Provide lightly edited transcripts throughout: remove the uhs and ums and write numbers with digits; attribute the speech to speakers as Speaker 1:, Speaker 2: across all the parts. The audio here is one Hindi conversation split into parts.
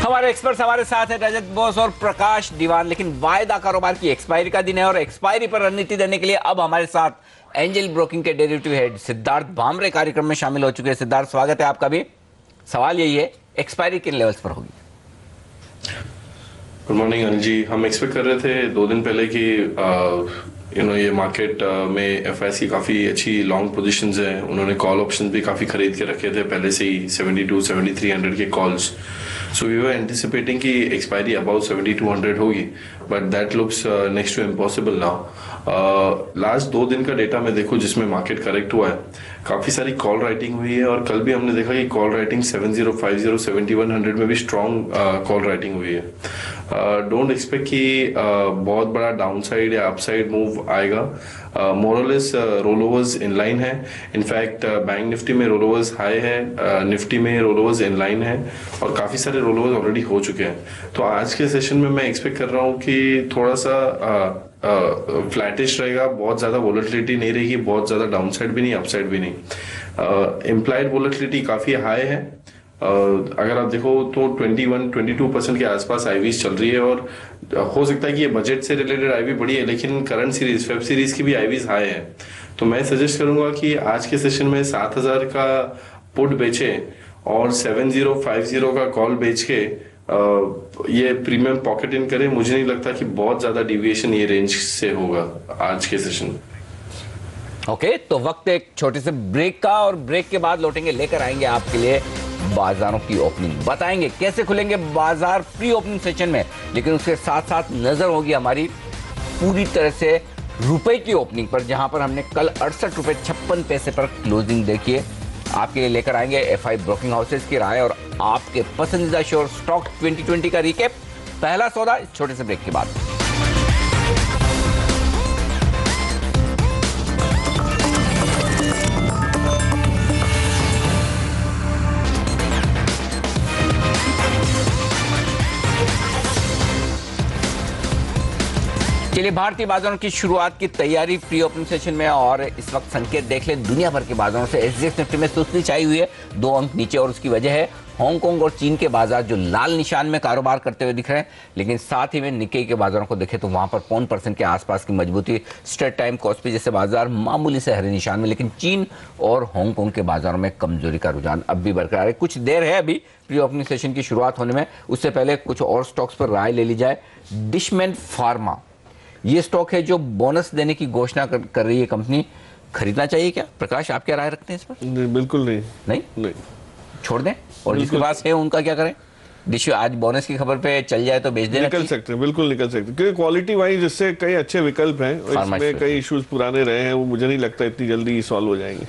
Speaker 1: हमारे एक्सपर्ट्स हमारे साथ है रजत बोस और प्रकाश दीवान। लेकिन वायदा कारोबार की एक्सपायरी का दिन है और एक्सपायरी पर रणनीति देने के लिए अब हमारे साथ एंजल ब्रोकिंग के डेरिवेटिव हेड सिद्धार्थ भामरे कार्यक्रम में शामिल हो चुके हैं। सिद्धार्थ, स्वागत है आपका भी। सवाल यही है, एक्सपायरी किन लेवल्स पर होगी?
Speaker 2: Good morning Anil ji. हम एक्सपेक्ट कर रहे थे 2 दिन पहले कि ये मार्केट में एफआईएस की काफ़ी अच्छी लॉन्ग पोजीशंस हैं। उन्होंने कॉल ऑप्शन भी काफ़ी खरीद के रखे थे पहले से ही 72-7300 के calls. So we were anticipating कि एक्सपायरी अबाउट 7200 होगी, but that looks next to impossible now. Last 2 दिन का डेटा में देखो जिसमें मार्केट करेक्ट हुआ है, काफ़ी सारी कॉल राइटिंग हुई है और कल भी हमने देखा कि कॉल राइटिंग 7050 7100 में भी स्ट्रॉन्ग कॉल राइटिंग हुई है। डोंट एक्सपेक्ट कि बहुत बड़ा डाउनसाइड या अपसाइड मूव आएगा। मोरलेस रोल ओवर्स इन लाइन है। इनफैक्ट बैंक निफ्टी में रोल ओवर्स हाई है, निफ्टी में रोल ओवर्स इन लाइन है और काफ़ी सारे रोल ओवर्स ऑलरेडी हो चुके हैं। तो आज के सेशन में मैं एक्सपेक्ट कर रहा हूँ कि थोड़ा सा फ्लैटिश रहेगा, बहुत ज़्यादा वोलेटिलिटी नहीं रहेगी, बहुत ज़्यादा डाउनसाइड भी नहीं, अपसाइड भी नहीं। इम्प्लाइड वोलेटिलिटी काफ़ी हाई है। अगर आप देखो तो 21-22% के आसपास आईवीज चल रही है और हो सकता है कि ये बजट से रिलेटेड आईवी बड़ी है, लेकिन करंट सीरीज वेब सीरीज की भी आईवीज हाई है। तो मैं सजेस्ट करूंगा कि आज के सेशन में 7000 का पुट बेचे और 7050 का कॉल बेच के ये प्रीमियम पॉकेट इन करें। मुझे नहीं लगता कि बहुत ज्यादा डिविएशन ये रेंज से होगा आज के सेशन में।
Speaker 1: ओके, तो वक्त एक छोटे से ब्रेक का, और ब्रेक के बाद लौटेंगे, लेकर आएंगे आपके लिए बाजारों की ओपनिंग, बताएंगे कैसे खुलेंगे बाजार प्री ओपनिंग सेशन में। लेकिन उसके साथ साथ नजर होगी हमारी पूरी तरह से रुपए की ओपनिंग पर, जहां पर हमने कल 68 रुपए 56 पैसे पर क्लोजिंग देखी है। आपके लिए लेकर आएंगे एफआई ब्रोकिंग हाउसेस की राय और आपके पसंदीदा शेयर स्टॉक 2020 का रिकैप। पहला सौदा इस छोटे से ब्रेक के बाद। चलिए भारतीय बाजारों की शुरुआत की तैयारी प्री ओपनिंग सेशन में, और इस वक्त संकेत देख लें दुनिया भर के बाजारों से। एसजीएक्स निफ्टी में सुस्ती छाई हुई है, 2 अंक नीचे, और उसकी वजह है हांगकांग और चीन के बाजार जो लाल निशान में कारोबार करते हुए दिख रहे हैं। लेकिन साथ ही में निक्केई के बाजारों को देखें तो वहां पर 0.5% के आसपास की मजबूती। स्ट्रेट टाइम कॉस्पी जैसे बाजार मामूली से हरे निशान में, लेकिन चीन और हांगकांग के बाजारों में कमजोरी का रुझान अब भी बरकरार है। कुछ देर है अभी प्री ओपनिंग सेशन की शुरुआत होने में, उससे पहले कुछ और स्टॉक्स पर राय ले ली जाए। डिशमैन फार्मा ये स्टॉक है जो बोनस देने की घोषणा कर रही है कंपनी। खरीदना चाहिए क्या? प्रकाश, आप क्या राय रखते हैं इस पर?
Speaker 2: नहीं, बिल्कुल नहीं।
Speaker 1: नहीं, छोड़ दें, और जिसके पास है उनका क्या करें? डिश आज बोनस की खबर पे चल जाए तो बेच देना।
Speaker 3: निकल सकते हैं, बिल्कुल निकल सकते हैं, क्योंकि क्वालिटी वाइज इससे कई अच्छे विकल्प हैं। इसमें कई इश्यूज पुराने रहे हैं, वो मुझे नहीं लगता इतनी जल्दी सॉल्व हो जाएंगे।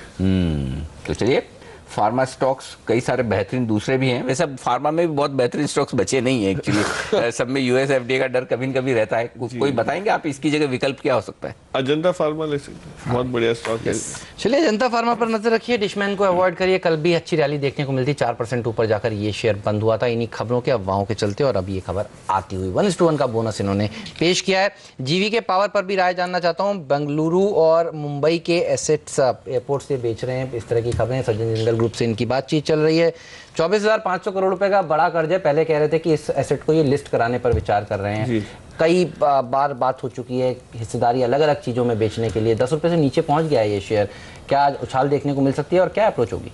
Speaker 1: तो चलिए, फार्मा स्टॉक्स कई सारे बेहतरीन दूसरे भी हैं। वैसे फार्मा में भी बहुत बेहतरीन स्टॉक्स बचे नहीं है एक्चुअली। सब में यूएस एफडीए का डर कभी न कभी रहता है। कोई बताएंगे आप इसकी जगह विकल्प क्या हो सकता है?
Speaker 3: अजंता फार्मा ले सकते हैं, बहुत बढ़िया स्टॉक है।
Speaker 4: चलिए अजंता फार्मा पर नजर रखिए, डिशमैन को अवॉइड करिए। कल भी अच्छी रैली देखने को मिलती, 4% ऊपर जाकर ये शेयर बंद हुआ था इन्हीं खबरों के अफवाहों के चलते, और अब ये खबर आती हुई 1:1 का बोनस इन्होंने पेश किया है। जीवी के पावर पर भी राय जानना चाहता हूँ। बेंगलुरु और मुंबई के एसेट्स एयरपोर्ट से बेच रहे हैं, इस तरह की खबरें। सज्जन जिंदल ग्रुप से इनकी बातचीत चल रही है। 24,500 करोड़ रुपए का बड़ा कर्ज है। पहले कह रहे थे कि इस एसेट को ये लिस्ट कराने पर विचार कर रहे हैं। कई बार बात हो चुकी है हिस्सेदारी अलग अलग चीजों में बेचने के लिए। 10 रुपए से नीचे पहुंच गया है ये शेयर। क्या उछाल देखने को मिल सकती है और क्या अप्रोच होगी?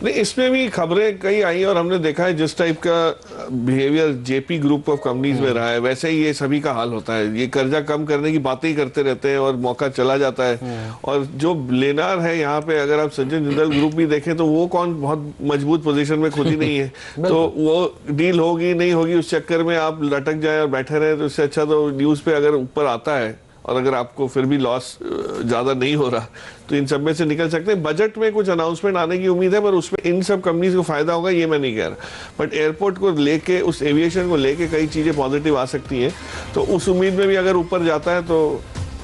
Speaker 3: नहीं, इसमें भी खबरें कई आई और हमने देखा है जिस टाइप का behaviour JP group of companies में रहा है, वैसे ही ये सभी का हाल होता है। ये कर्जा कम करने की बातें ही करते रहते हैं और मौका चला जाता है। और जो लेनार है यहाँ पे, अगर आप सज्जन जिंदल ग्रुप भी देखें तो वो कौन बहुत मजबूत पोजीशन में खुद ही नहीं है। तो वो डील होगी नहीं होगी उस चक्कर में आप लटक जाए और बैठे रहे, तो इससे अच्छा तो न्यूज पे अगर ऊपर आता है और अगर आपको फिर भी लॉस ज्यादा नहीं हो रहा तो इन सब में से निकल सकते हैं। बजट में कुछ अनाउंसमेंट आने की उम्मीद है, पर उसमें इन सब कंपनीज को फायदा होगा ये मैं नहीं कह रहा। बट एयरपोर्ट को लेके, उस एविएशन को लेके कई चीजें पॉजिटिव आ सकती हैं, तो उस उम्मीद में भी अगर ऊपर जाता है तो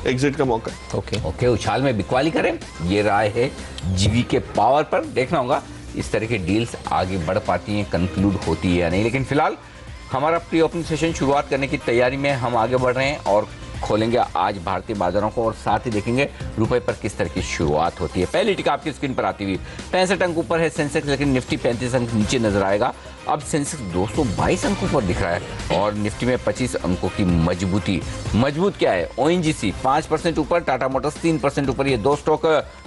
Speaker 3: एग्जिट का मौका।
Speaker 1: ओके, उछाल में बिकवाली करें, ये राय है जीवी के पावर पर। देखना होगा इस तरह की डील्स आगे बढ़ पाती हैं, कंक्लूड होती है या नहीं। लेकिन फिलहाल हमारा प्री ओपनिंग सेशन शुरुआत करने की तैयारी में हम आगे बढ़ रहे हैं, और खोलेंगे आज भारतीय बाजारों को और साथ ही देखेंगे रुपए पर किस तरह की शुरुआत होती है। पहली टिक आपकी स्क्रीन पर आती हुई 65 अंक ऊपर है सेंसेक्स, लेकिन निफ्टी 35 अंक नीचे नजर आएगा। अब सेंसेक्स 222 अंकों पर दिख रहा है और निफ्टी में 25 अंकों की मजबूती। मजबूत क्या है? ओएनजीसी 5% ऊपर, टाटा मोटर्स 3% ऊपर। ये दो स्टॉक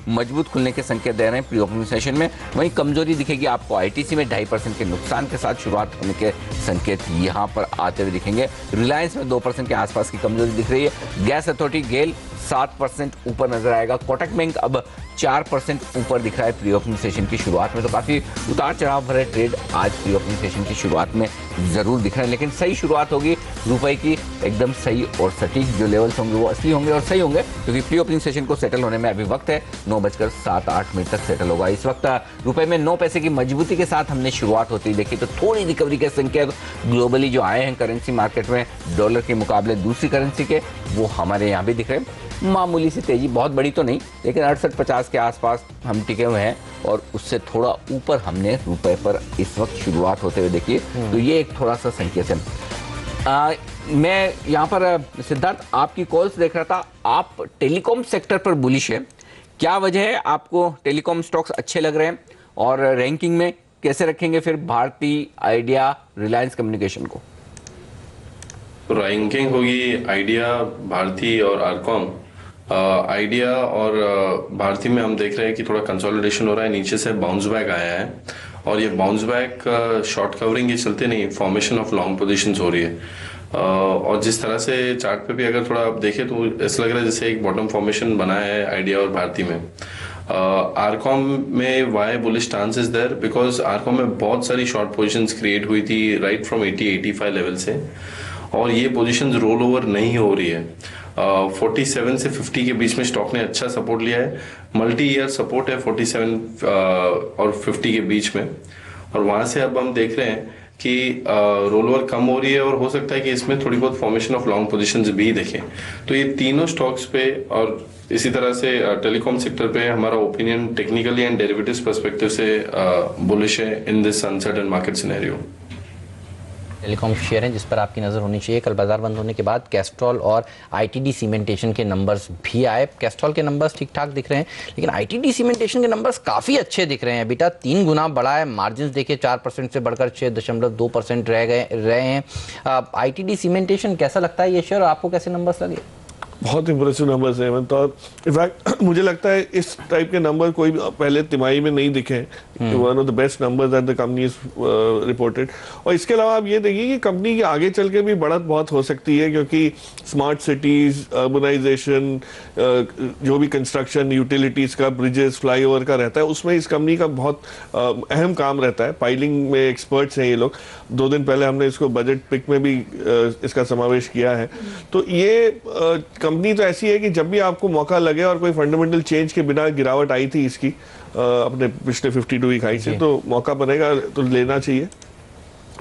Speaker 1: मजबूत खुलने के संकेत दे रहे हैं प्री ओपनिंग सेशन में। वहीं कमजोरी दिखेगी आपको आईटीसी में 2.5% के नुकसान के साथ शुरुआत होने के संकेत यहां पर आते हुए दिखेंगे। रिलायंस में 2% के आसपास की कमजोरी दिख रही है। गैस अथॉरिटी गेल 7% ऊपर नजर आएगा। कोटक बैंक अब 4% ऊपर दिख रहा है प्री ओपनिंग सेशन की शुरुआत में। तो काफी उतार चढ़ाव भरे ट्रेड आज प्री ओपनिंग सेशन की शुरुआत में जरूर दिख रहे हैं, लेकिन सही शुरुआत होगी रुपए की, एकदम सही और सटीक जो लेवल्स होंगे वो असली होंगे और सही होंगे, क्योंकि प्री ओपनिंग सेशन को सेटल होने में अभी वक्त है। 9:07-8 तक सेटल होगा। इस वक्त रुपए में 9 पैसे की मजबूती के साथ हमने शुरुआत होती देखी। तो थोड़ी रिकवरी के संकेत ग्लोबली जो आए हैं करेंसी मार्केट में डॉलर के मुकाबले दूसरी करेंसी के, वो हमारे यहाँ भी दिख रहे हैं। मामूली सी तेजी, बहुत बड़ी तो नहीं, लेकिन 68-50 के आसपास हम टिके हुए हैं और उससे थोड़ा ऊपर हमने रुपए पर इस वक्त शुरुआत होते हुए देखिए। तो ये एक थोड़ा सा संकेत है। मैं यहाँ पर सिद्धार्थ आपकी कॉल्स देख रहा था, आप टेलीकॉम सेक्टर पर बुलिश है, क्या वजह है? आपको टेलीकॉम स्टॉक्स अच्छे लग रहे हैं और रैंकिंग में कैसे रखेंगे फिर भारती, आइडिया, रिलायंस कम्युनिकेशन को?
Speaker 2: रैंकिंग होगी आइडिया, भारती और आरकॉम। आइडिया और भारती में हम देख रहे हैं कि थोड़ा कंसोलिडेशन हो रहा है, नीचे से बाउंस बैक आया है और ये बाउंस बैक शॉर्ट कवरिंग के चलते नहीं, फॉर्मेशन ऑफ लॉन्ग पोजीशंस हो रही है। और जिस तरह से चार्ट पे भी अगर थोड़ा आप देखें तो ऐसा लग रहा है जैसे एक बॉटम फॉर्मेशन बना है आइडिया और भारती में। आरकॉम में why bullish stance is there because RCom में बहुत सारी शॉर्ट पोजीशंस क्रिएट हुई थी राइट फ्रॉम 80-85 लेवल से, और ये पोजीशंस रोल ओवर नहीं हो रही है। 47 से 50 के बीच में स्टॉक ने अच्छा सपोर्ट लिया है, मल्टी ईयर सपोर्ट है 47 और 50 के बीच में, और वहां से अब हम देख रहे हैं कि रोल ओवर कम हो रही है और हो सकता है कि इसमें थोड़ी बहुत फॉर्मेशन ऑफ लॉन्ग पोजीशंस भी देखें। तो ये तीनों स्टॉक्स पे और इसी तरह से टेलीकॉम सेक्टर पे हमारा opinion technically and derivatives perspective से बुलिश है in this uncertain market scenario.
Speaker 4: Telecom share हैं जिस पर आपकी नज़र होनी चाहिए। कल बाजार बंद होने के बाद कैस्ट्रॉल और आईटीडी सीमेंटेशन के नंबर्स भी आए। कैस्ट्रॉल के नंबर्स ठीक ठाक दिख रहे हैं, लेकिन आईटीडी सीमेंटेशन के नंबर्स काफ़ी अच्छे दिख रहे हैं। बेटा 3 गुना बढ़ा है, मार्जिन देखिए 4% से बढ़कर 6.2% रहे हैं। आईटीडी सीमेंटेशन कैसा लगता है ये शेयर, आपको कैसे नंबर्स लगे?
Speaker 3: बहुत इंप्रेसिव नंबर्स हैं हेमंत, और इनफैक्ट मुझे लगता है इस टाइप के नंबर कोई पहले तिमाही में नहीं दिखे। One of the best numbers that the company is reported. और इसके अलावा आप ये देखिए कि कंपनी की आगे चल के भी बढ़त बहुत हो सकती है, क्योंकि स्मार्ट सिटीज, अर्बनाइजेशन, जो भी कंस्ट्रक्शन, यूटिलिटीज का, ब्रिजेस, फ्लाईओवर का रहता है, उसमें इस कंपनी का बहुत अहम काम रहता है। पाइलिंग में एक्सपर्ट्स हैं ये लोग। 2 दिन पहले हमने इसको बजट पिक में भी इसका समावेश किया है। तो ये कंपनी तो ऐसी है कि जब भी आपको मौका लगे, और कोई फंडामेंटल चेंज के बिना गिरावट आई थी इसकी अपने पिछले 52 वीक हाई से, तो मौका बनेगा तो लेना चाहिए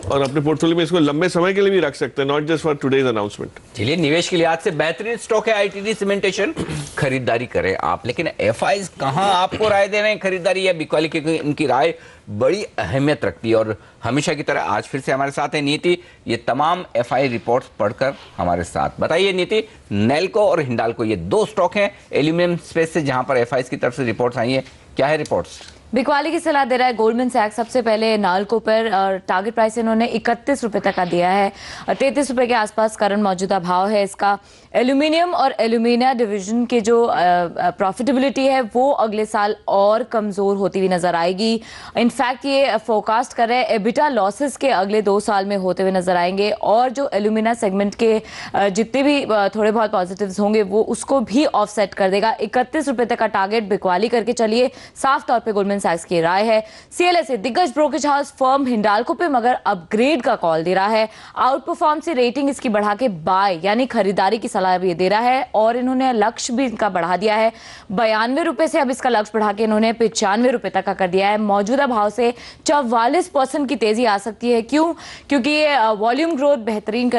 Speaker 3: और अपने पोर्टफोलियो में इसको लंबे समय के लिए भी रख सकते हैं, not just for today's announcement.
Speaker 1: चलिए, निवेश के लिहाज से बेहतरीन स्टॉक है आईटीडी सीमेंटेशन, खरीदारी करें आप। लेकिन एफआईज कहां आपको राय दे रहे हैं खरीदारी या बिकवाली, क्योंकि इनकी राय बड़ी अहमियत रखती है। और हमेशा की तरह आज फिर से हमारे साथ है नीति, ये तमाम एफआई रिपोर्ट्स पढ़कर हमारे साथ। बताइए नीति, नेल्को और हिंडाल्को ये 2 स्टॉक हैं एल्यूमिनियम स्पेस से जहां पर एफआईज की तरफ से रिपोर्ट्स आई हैं, क्या है रिपोर्ट्स?
Speaker 5: बिकवाली की सलाह दे रहा है गोल्डमैन सैक्स। सबसे पहले नाल्को पर टारगेट प्राइस इन्होंने 31 रुपए तक का दिया है, 33 रुपए के आसपास करंट मौजूदा भाव है इसका। एल्यूमिनियम और एल्यूमिनिया डिवीजन के जो प्रॉफिटेबिलिटी है वो अगले साल और कमजोर होती हुई नजर आएगी। इनफैक्ट ये फोरकास्ट कर रहे हैं एबिटा लॉसेस के अगले 2 साल में होते हुए नजर आएंगे, और जो एल्यूमिनिया सेगमेंट के जितने भी थोड़े बहुत पॉजिटिव्स होंगे वो उसको भी ऑफसेट कर देगा। 31 रुपए तक का टारगेट बिकवाली करके चलिए, साफ तौर पर गोल्डमैन सैक्स की राय है। सीएलएसए दिग्गज ब्रोकरेज हाउस फर्म हिंडाल्को पे मगर अपग्रेड का कॉल दे रहा है। आउट परफॉर्म से रेटिंग इसकी बढ़ा के बाय यानी खरीदारी की सलाह भी दे रहा है, और इन्होंने लक्ष्य भी इनका बढ़ा दिया है। 92 रुपए से अब इसका लक्ष्य बढ़ा के इन्होंने 95 रुपए तक का कर दिया है। मौजूदा भाव से 44% की तेजी आ सकती है। क्यों? क्योंकि ये वॉल्यूम ग्रोथ बेहतरीन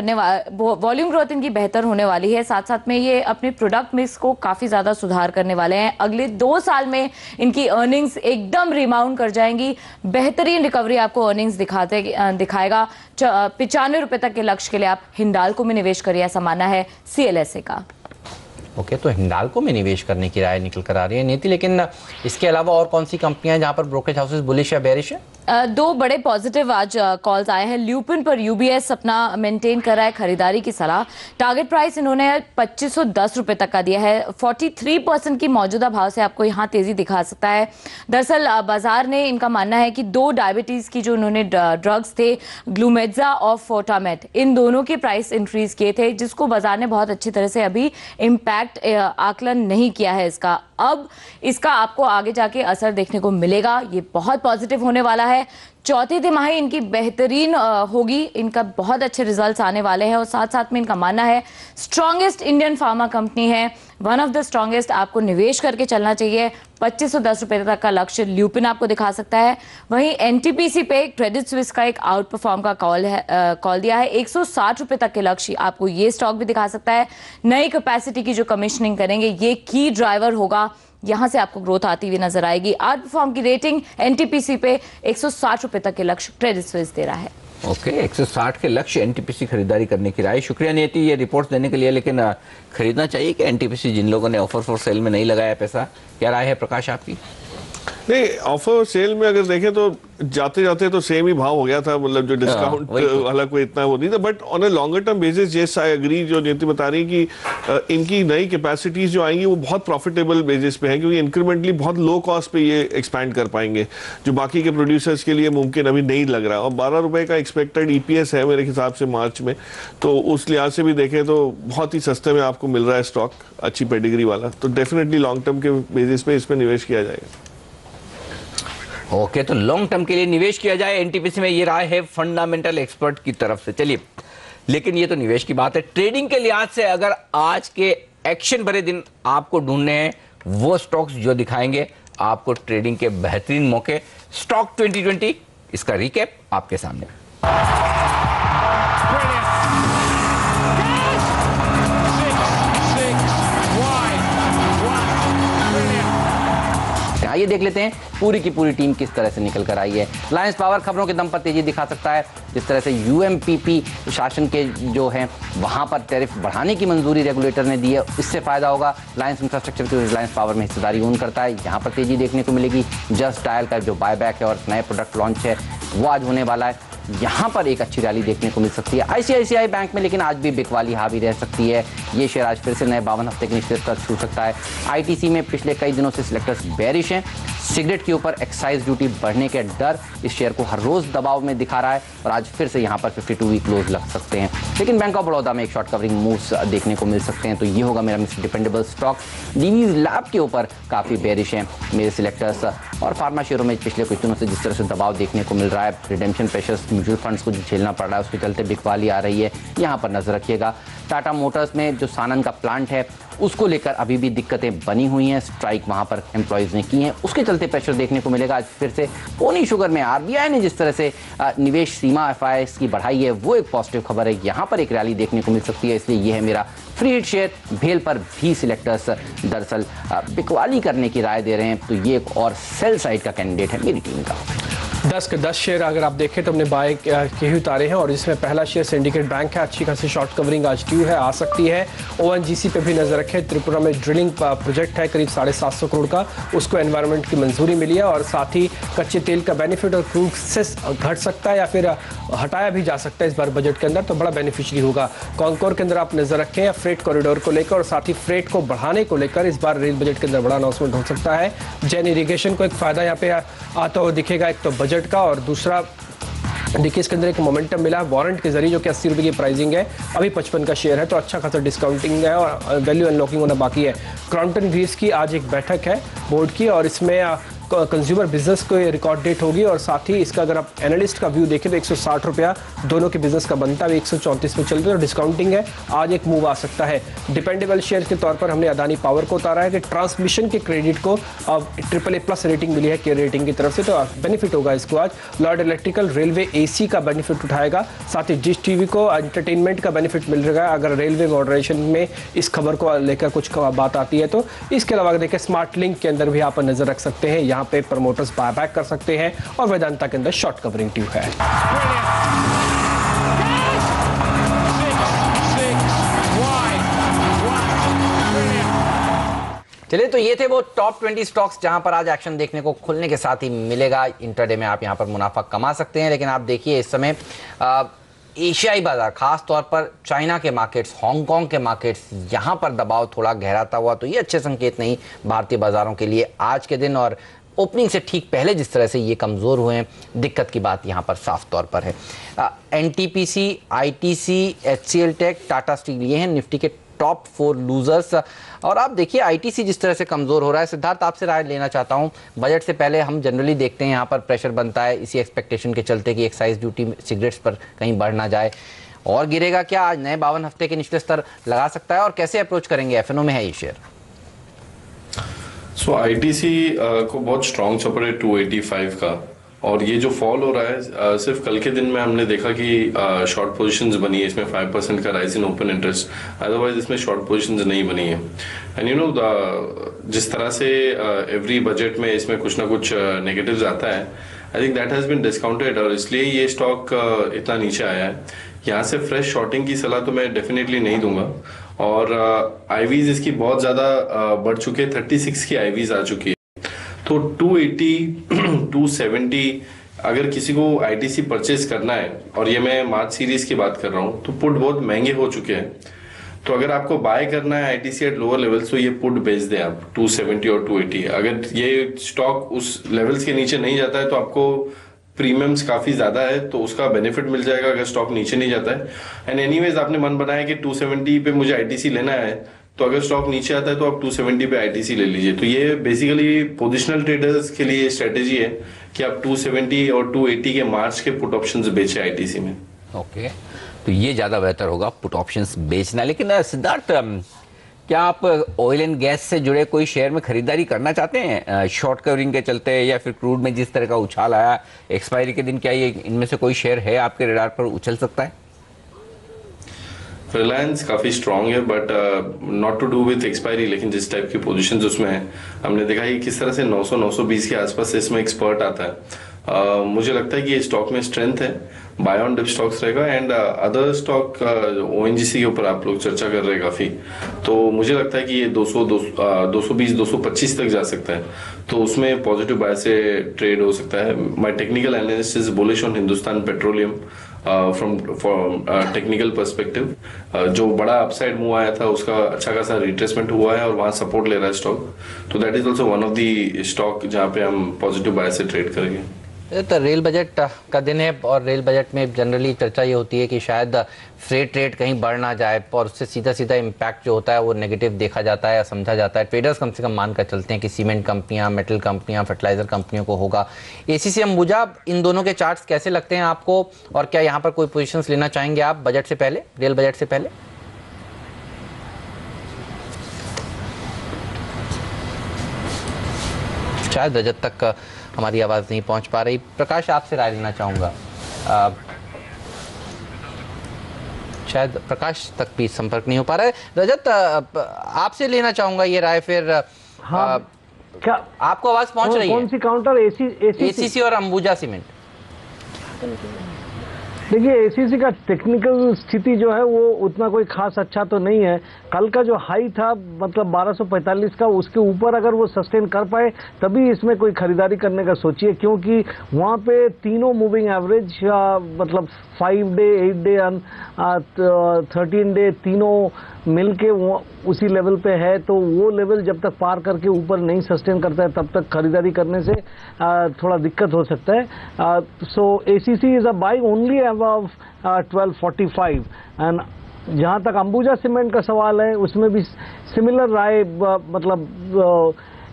Speaker 5: वॉल्यूम ग्रोथ इनकी बेहतर होने वाली है। साथ साथ में ये अपने प्रोडक्ट मिक्स को काफी ज्यादा सुधार करने वाले हैं। अगले 2 साल में इनकी अर्निंग्स एकदम रिबाउंड कर जाएंगी। बेहतरीन रिकवरी आपको अर्निंग्स दिखाएगा। 95 रुपए तक के लक्ष्य के लिए आप हिंडाल्को में निवेश करिए, ऐसा मानना है सीएलएसए VLSA का।
Speaker 4: ओके, तो हिंडाल्को में निवेश करने की राय निकल कर आ रही है नीति, लेकिन इसके अलावा और कौन सी कंपनियां हैं जहां पर ब्रोकरेज हाउसेस बुलिश या बेरिश है?
Speaker 5: दो बड़े पॉजिटिव आज कॉल्स आए हैं। ल्यूपिन पर यूबीएस अपना मेंटेन कर रहा है खरीदारी की सलाह। टारगेट प्राइस इन्होंने 2510 रुपए तक का दिया है। 43% की मौजूदा भाव से आपको यहाँ तेजी दिखा सकता है। दरअसल बाजार ने इनका मानना है कि दो डायबिटीज की जो उन्होंने ड्रग्स थे, ग्लूमेजा और फोटामेट, इन दोनों के प्राइस इंक्रीज किए थे, जिसको बाजार ने बहुत अच्छी तरह से अभी इम्पैक्ट आकलन नहीं किया है इसका। अब इसका आपको आगे जाके असर देखने को मिलेगा। ये बहुत पॉजिटिव होने वाला है। चौथी तिमाही इनकी बेहतरीन होगी, इनका बहुत अच्छे रिजल्ट्स आने वाले हैं और साथ साथ में इनका मानना है स्ट्रॉन्गेस्ट इंडियन फार्मा कंपनी है, वन ऑफ द स्ट्रॉन्गेस्ट। आपको निवेश करके चलना चाहिए। 2510 रुपए तक का लक्ष्य ल्यूपिन आपको दिखा सकता है। वहीं एनटीपीसी पे क्रेडिट स्विस का एक आउट परफॉर्म का कॉल दिया है। 160 रुपए तक के लक्ष्य आपको ये स्टॉक भी दिखा सकता है। नई कैपेसिटी की जो कमीशनिंग करेंगे ये की ड्राइवर होगा, यहां से आपको ग्रोथ आती हुई नजर आएगी। आउट परफॉर्म की रेटिंग एनटीपीसी पे 160 रुपए तक के लक्ष्य क्रेडिट स्विस दे रहा है।
Speaker 1: ओके, 160 के लक्ष्य एनटीपीसी खरीदारी करने की राय। शुक्रिया नीति ये रिपोर्ट्स देने के लिए। लेकिन खरीदना चाहिए कि एनटीपीसी, जिन लोगों ने ऑफर फॉर सेल में नहीं लगाया पैसा? क्या राय है प्रकाश आपकी?
Speaker 3: नहीं, ऑफर सेल में अगर देखें तो जाते जाते तो सेम ही भाव हो गया था, मतलब जो डिस्काउंट वाला कोई इतना वो नहीं था। But on a longer term basis yes I agree, जो नीति बता रही है कि इनकी नई कैपेसिटीज जो आएंगी वो बहुत प्रॉफिटेबल बेसिस पे है, क्योंकि इंक्रीमेंटली बहुत लो कॉस्ट पे ये एक्सपैंड कर पाएंगे, जो बाकी के प्रोड्यूसर्स के लिए मुमकिन अभी नहीं लग रहा। और 12 रुपए का एक्सपेक्टेड ईपीएस है मेरे हिसाब से मार्च में, तो उस लिहाज से भी देखें तो बहुत ही सस्ते में आपको मिल रहा है स्टॉक, अच्छी पेडिग्री वाला। तो डेफिनेटली लॉन्ग टर्म के बेसिस पे इसमें निवेश किया जाएगा।
Speaker 1: ओके, तो लॉन्ग टर्म के लिए निवेश किया जाए एनटीपीसी में, ये राय है फंडामेंटल एक्सपर्ट की तरफ से। चलिए, लेकिन ये तो निवेश की बात है। ट्रेडिंग के लिहाज से अगर आज के एक्शन भरे दिन आपको ढूंढने हैं, वो स्टॉक्स जो दिखाएंगे आपको ट्रेडिंग के बेहतरीन मौके। स्टॉक 2020, इसका रिकैप आपके सामने।
Speaker 4: आइए देख लेते हैं पूरी की पूरी टीम किस तरह से निकल कर आई है। रिलायंस पावर खबरों के दम पर तेजी दिखा सकता है। जिस तरह से यूएमपीपी शासन के जो हैं वहां पर टैरिफ बढ़ाने की मंजूरी रेगुलेटर ने दी है, इससे फायदा होगा। रिलायंस इंफ्रास्ट्रक्चर की रिलायंस पावर में हिस्सेदारी ओन करता है, यहाँ पर तेजी देखने को मिलेगी। जस्ट डायल का जो बायबैक है और नए प्रोडक्ट लॉन्च है वो आज होने वाला है, यहाँ पर एक अच्छी रैली देखने को मिल सकती है। आईसीआईसीआई बैंक में लेकिन आज भी बिकवाली हावी रह सकती है। ये शेयर आज फिर से नए 52 हफ्ते के निचले स्तर छू सकता है। आईटीसी में पिछले कई दिनों से सिलेक्टर्स बेरिश हैं। सिगरेट के ऊपर एक्साइज ड्यूटी बढ़ने के डर इस शेयर को हर रोज दबाव में दिखा रहा है और आज फिर से यहाँ पर 52 वीक क्लोज लग सकते हैं। लेकिन बैंक ऑफ बड़ौदा में एक शॉर्ट कवरिंग मूव्स देखने को मिल सकते हैं, तो ये होगा मेरा mister dependable stock. Divi's lab के ऊपर काफ़ी बेरिश हैं मेरे सिलेक्टर्स। और फार्मा शेयरों में पिछले कुछ दिनों से जिस तरह से दबाव देखने को मिल रहा है, रिडेम्पशन प्रेशर्स म्यूचुअल फंड्स को झेलना पड़ रहा है, उसके चलते बिकवाली आ रही है, यहाँ पर नजर रखिएगा। टाटा मोटर्स में जो सानन का प्लांट है उसको लेकर अभी भी दिक्कतें बनी हुई हैं, स्ट्राइक वहां पर एम्प्लॉयज ने की हैं, उसके चलते प्रेशर देखने को मिलेगा आज फिर से। पोनी शुगर में आरबीआई ने जिस तरह से निवेश सीमा एफआईएस की बढ़ाई है वो एक पॉजिटिव खबर है, यहाँ पर एक रैली देखने को मिल सकती है, इसलिए यह है मेरा फ्री हिट शेयर। भेल पर भी सिलेक्टर्स दरअसल बिकवाली करने की राय दे रहे हैं, तो ये एक और सेल साइड का कैंडिडेट है मेरी टीम का।
Speaker 6: 10 के 10 शेयर अगर आप देखें तो हमने बाय के ही उतारे हैं और इसमें पहला शेयर सिंडिकेट बैंक है। अच्छी खासी शॉर्ट कवरिंग आज ड्यू है, आ सकती है। ओएनजीसी पे भी नजर रखें। त्रिपुरा में ड्रिलिंग प्रोजेक्ट है करीब 750 करोड़ का, उसको एनवायरनमेंट की मंजूरी मिली है और साथ ही कच्चे तेल का बेनिफिट और क्रूड सेस घट सकता है या फिर हटाया भी जा सकता है इस बार बजट के अंदर, तो बड़ा बेनिफिशियरी होगा। कॉन्कोर के अंदर आप नजर रखें, फ्रेट कॉरिडोर को लेकर और साथ ही फ्रेट को बढ़ाने को लेकर इस बार रेल बजट के अंदर बड़ा अनाउंसमेंट हो सकता है। जैन इरिगेशन को एक फायदा यहाँ पे आता हुआ दिखेगा, एक तो बजट का और दूसरा देखिए इसके अंदर एक मोमेंटम मिला है वारंट के जरिए, जो कि 80 रुपये की प्राइसिंग है, अभी 55 का शेयर है, तो अच्छा खासा डिस्काउंटिंग है और वैल्यू अनलॉकिंग होना बाकी है। क्रॉम्पटन ग्रीव्स की आज एक बैठक है बोर्ड की और इसमें कंज्यूमर बिजनेस को रिकॉर्ड डेट होगी और साथ ही इसका अगर आप एनालिस्ट का व्यू देखें तो 160 रुपया दोनों के बिजनेस का बनता है, 134 पे चल रही है और डिस्काउंटिंग है, आज एक मूव आ सकता है। डिपेंडेबल शेयर के तौर पर हमने अदानी पावर को उतारा है कि ट्रांसमिशन के क्रेडिट को अब AAA+ रेटिंग मिली है केयर रेटिंग की तरफ से, तो बेनिफिट होगा इसको आज। लॉर्ड इलेक्ट्रिकल रेलवे AC का बेनिफिट उठाएगा, साथ ही डिश टीवी को एंटरटेनमेंट का बेनिफिट मिल रहा है अगर रेलवे मॉडरेशन में इस खबर को लेकर कुछ बात आती है तो। इसके अलावा देखिए स्मार्ट लिंक के अंदर भी आप नजर रख सकते हैं, यहाँ पे प्रमोटर्स बायबैक कर सकते हैं और वेदांता के अंदर शॉर्ट कवरिंग ड्यू है।
Speaker 4: चलिए, तो ये थे वो टॉप 20 स्टॉक्स जहां पर आज एक्शन देखने को खुलने के साथ ही मिलेगा। इंट्राडे में आप यहां पर मुनाफा कमा सकते हैं, लेकिन आप देखिए इस समय एशियाई बाजार, खास तौर पर चाइना के मार्केट्स, हांगकांग के मार्केट्स, यहां पर दबाव थोड़ा गहराता हुआ, तो ये अच्छे संकेत नहीं भारतीय बाजारों के लिए आज के दिन। और ओपनिंग से ठीक पहले जिस तरह से ये कमज़ोर हुए हैं, दिक्कत की बात यहाँ पर साफ तौर पर है। NTPC, ITC, HCL tech, Tata steel, ये हैं निफ्टी के टॉप 4 लूजर्स। और आप देखिए आईटीसी जिस तरह से कमज़ोर हो रहा है। सिद्धार्थ, आपसे राय लेना चाहता हूँ। बजट से पहले हम जनरली देखते हैं यहाँ पर प्रेशर बनता है इसी एक्सपेक्टेशन के चलते कि एक्साइज ड्यूटी सिगरेट्स पर कहीं बढ़ ना जाए, और गिरेगा क्या? आज नए 52 हफ्ते के निचले स्तर लगा सकता है, और कैसे अप्रोच करेंगे? एफएनओ में है ये शेयर।
Speaker 2: सो आईटीसी को बहुत स्ट्रॉन्ग सपोर्ट है 285 का, और ये जो फॉल हो रहा है सिर्फ कल के दिन में हमने देखा कि शॉर्ट पोजीशंस बनी है इसमें 5% का rise in open interest, otherwise इसमें शॉर्ट पोजीशंस नहीं बनी है। एंड यू नो जिस तरह से एवरी बजट में इसमें कुछ ना कुछ नेगेटिव्स आता है, I think that has been discounted, और इसलिए ये स्टॉक इतना नीचे आया है। यहाँ से फ्रेश शॉर्टिंग की सलाह तो मैं डेफिनेटली नहीं दूंगा, और आईवीज इसकी बहुत ज्यादा बढ़ चुके हैं, 36 की आईवीज आ चुकी है। तो 280 270 अगर किसी को आईटीसी परचेज करना है, और ये मैं मार्च सीरीज की बात कर रहा हूँ, तो पुट बहुत महंगे हो चुके हैं। तो अगर आपको बाय करना है आईटीसी एट लोअर लेवल्स, तो ये पुट बेच दें आप 270 और 280। अगर ये स्टॉक उस लेवल्स के नीचे नहीं जाता है तो आपको प्रीमियम्स काफी ज्यादा है, तो उसका बेनिफिट मिल जाएगा अगर स्टॉक नीचे नहीं जाता है। एंड एनीवेज आपने मन बनाया कि 270 पे मुझे आईटीसी लेना है, तो अगर स्टॉक नीचे आता है तो आप 270 पे आईटीसी ले लीजिए। तो ये बेसिकली पोजिशनल ट्रेडर्स के लिए स्ट्रेटेजी है कि आप 270 और 280 के मार्च के पुट ऑप्शंस बेचे आईटीसी में।
Speaker 1: ओके, तो ये ज्यादा बेहतर होगा पुट ऑप्शंस बेचना। लेकिन सिद्धार्थ, क्या आप ऑयल एंड गैस से जुड़े कोई शेयर में खरीदारी करना चाहते हैं शॉर्ट कवरिंग के चलते, या फिर क्रूड में जिस तरह का उछाल आया एक्सपायरी के दिन, क्या ये इनमें से कोई शेयर है आपके रडार पर उछल सकता है?
Speaker 2: रिलायंस काफी स्ट्रांग है, but not to do with expiry, लेकिन जिस टाइप की पोजीशंस उसमें है, हमने देखा कि किस तरह से 900-920 के आसपास इसमें एक्सपर्ट आता है। मुझे लगता है कि ये स्टॉक में स्ट्रेंथ है, बाय ऑन डिप स्टॉक्स रहेगा। एंड अदर स्टॉक ओएनजीसी के ऊपर आप लोग चर्चा कर रहे हैं काफी, तो मुझे लगता है कि ये 220-225 तक जा सकता है, तो उसमें पॉजिटिव बाय से ट्रेड हो सकता है। My technical analyst is bullish on Hindustan petroleum from technical perspective. जो बड़ा अपसाइड मूव आया था उसका अच्छा खासा रिट्रेसमेंट हुआ है और वहां सपोर्ट ले रहा है स्टॉक, तो that is also one of the stock जहां पे हम पॉजिटिव बाय से ट्रेड करेंगे।
Speaker 4: तो रेल बजट का दिन है, और रेल बजट में जनरली चर्चा ये होती है कि शायद फ्रेट रेट कहीं बढ़ ना जाए, और उससे सीधा सीधा इम्पैक्ट जो होता है वो नेगेटिव देखा जाता है या समझा जाता है। ट्रेडर्स कम से कम मान कर चलते हैं कि सीमेंट कंपनियां, मेटल कंपनियां, फर्टिलाइजर कंपनियों को होगा। एसीसी अंबुजा, इन दोनों के चार्ट्स कैसे लगते हैं आपको, और क्या यहाँ पर कोई पोजिशंस लेना चाहेंगे आप बजट से पहले, रेल बजट से पहले? शायद रजत तक हमारी आवाज़ नहीं पहुंच पा रही। प्रकाश, आपसे राय लेना चाहूँगा। शायद प्रकाश तक भी संपर्क नहीं हो पा रहा है। रजत, आपसे लेना चाहूँगा ये राय फिर।
Speaker 7: हाँ, क्या
Speaker 4: आपको आवाज़ पहुंच रही है?
Speaker 7: कौन सी काउंटर?
Speaker 4: एसीसी और अंबुजा सीमेंट।
Speaker 7: देखिए, एसीसी का टेक्निकल स्थिति जो है वो उतना कोई खास अच्छा तो नहीं है। कल का जो हाई था मतलब 1245 का, उसके ऊपर अगर वो सस्टेन कर पाए तभी इसमें कोई खरीदारी करने का सोचिए, क्योंकि वहाँ पे तीनों मूविंग एवरेज मतलब 5 डे, 8 डे, 13 डे, तीनों मिलके उसी लेवल पे है। तो वो लेवल जब तक पार करके ऊपर नहीं सस्टेन करता है तब तक खरीदारी करने से थोड़ा दिक्कत हो सकता है। So ACC is a buy only above 1245। And जहाँ तक अंबुजा सीमेंट का सवाल है, उसमें भी सिमिलर राय, मतलब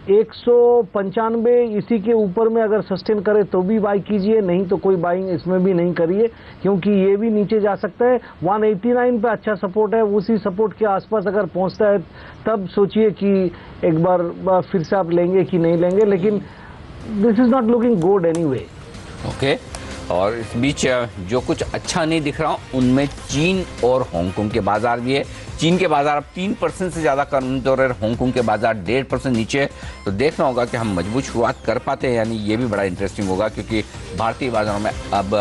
Speaker 7: 195 इसी के ऊपर में अगर सस्टेन करे तो भी बाई कीजिए, नहीं तो कोई बाइंग इसमें भी नहीं करिए, क्योंकि ये भी नीचे जा सकता है। 189 पे अच्छा सपोर्ट है, उसी सपोर्ट के आसपास अगर पहुंचता है तब सोचिए कि एक बार फिर से आप लेंगे कि नहीं लेंगे, लेकिन this is not looking good anyway.
Speaker 1: Okay, और इस बीच जो कुछ अच्छा नहीं दिख रहा उनमें चीन और हांगकांग के बाजार भी है। चीन के बाजार अब 3% से ज़्यादा कमजोर है, हांगकांग के बाजार 1.5% नीचे है। तो देखना होगा कि हम मजबूत शुरुआत कर पाते हैं, यानी ये भी बड़ा इंटरेस्टिंग होगा, क्योंकि भारतीय बाजारों में अब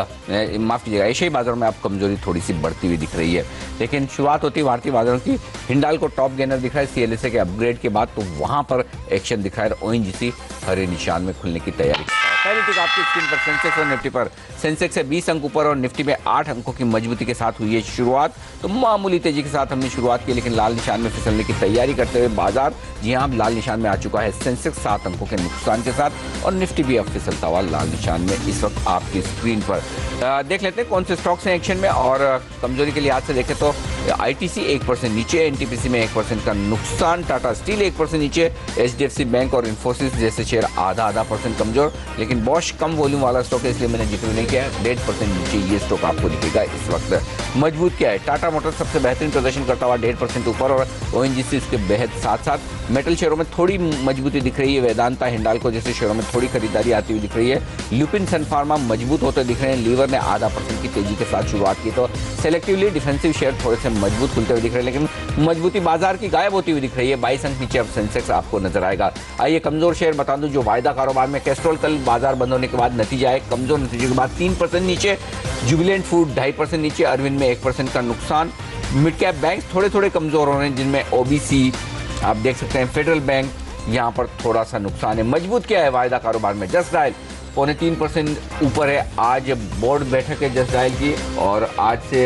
Speaker 1: माफ़ कीजिएगा एशियाई बाजारों में अब कमजोरी थोड़ी सी बढ़ती हुई दिख रही है। लेकिन शुरुआत होती है भारतीय बाजारों की। हिंडाल्को टॉप गेनर दिख रहा है CLSA के अपग्रेड के बाद, तो वहाँ पर एक्शन दिख रहा है। ONGC हरे निशान में खुलने की तैयारी करता है। पहले टिक आपकी स्क्रीन पर सेंसेक्स और निफ्टी पर। सेंसेक्स से 20 अंक ऊपर और निफ्टी में 8 अंकों की मजबूती के साथ हुई है शुरुआत। तो मामूली तेजी के साथ हमने शुरुआत की, लेकिन लाल निशान में फिसलने की तैयारी करते हुए बाजार जी हाँ लाल निशान में आ चुका है। सेंसेक्स 7 अंकों के नुकसान के साथ और निफ्टी भी अब फिसलता हुआ लाल निशान में इस वक्त आपकी स्क्रीन पर। देख लेते हैं कौन से स्टॉक्स हैं एक्शन में। और कमजोरी के लिहाज से देखें तो ITC 1% नीचे, NTPC में 1% का नुकसान, टाटा स्टील 1% नीचे, HDFC बैंक और इन्फोसिस जैसे शेयर आधा % कमजोर। लेकिन बॉश कम वॉल्यूम वाला स्टॉक है, इसलिए मैंने जिक्र नहीं किया। 1.5% नीचे ये स्टॉक आपको दिखेगा इस वक्त। मजबूत क्या है? टाटा मोटर्स सबसे बेहतरीन प्रदर्शन करता हुआ 1.5% ऊपर और ONGC इसके बेहद साथ मेटल शेयरों में थोड़ी मजबूती दिख रही है। वेदांता, हिंडाल्को जैसे शेयरों में थोड़ी खरीदारी आती हुई दिख रही है। लुपिन सन फार्मा मजबूत होते दिख रहे हैं। लीवर ने 0.5% की तेजी के साथ शुरुआत की, तो सेलेक्टिवली डिफेंसिव शेयर थोड़े से मजबूत खुलते हुए दिख रहे हैं, लेकिन मजबूती बाजार की गायब होती हुई दिख रही है। 22 अंक नीचे अब सेंसेक्स आपको नजर आएगा। आइए कमजोर शेयर बता दूं जो वायदा कारोबार में। कैस्ट्रॉल कल बाजार बंद होने के बाद नतीजा है, कमजोर नतीजे के बाद 3% नीचे। जुबिलेंट फूड 2.5% नीचे। अरविंद में 1% का नुकसान। मिड कैप बैंक थोड़े कमजोर हो रहे हैं, जिनमें OBC आप देख सकते हैं, फेडरल बैंक यहाँ पर थोड़ा सा नुकसान है। मजबूत क्या है वायदा कारोबार में? जस्ट डायल 0.25% ऊपर है। आज बोर्ड बैठक है जस्ट डायल की, और आज से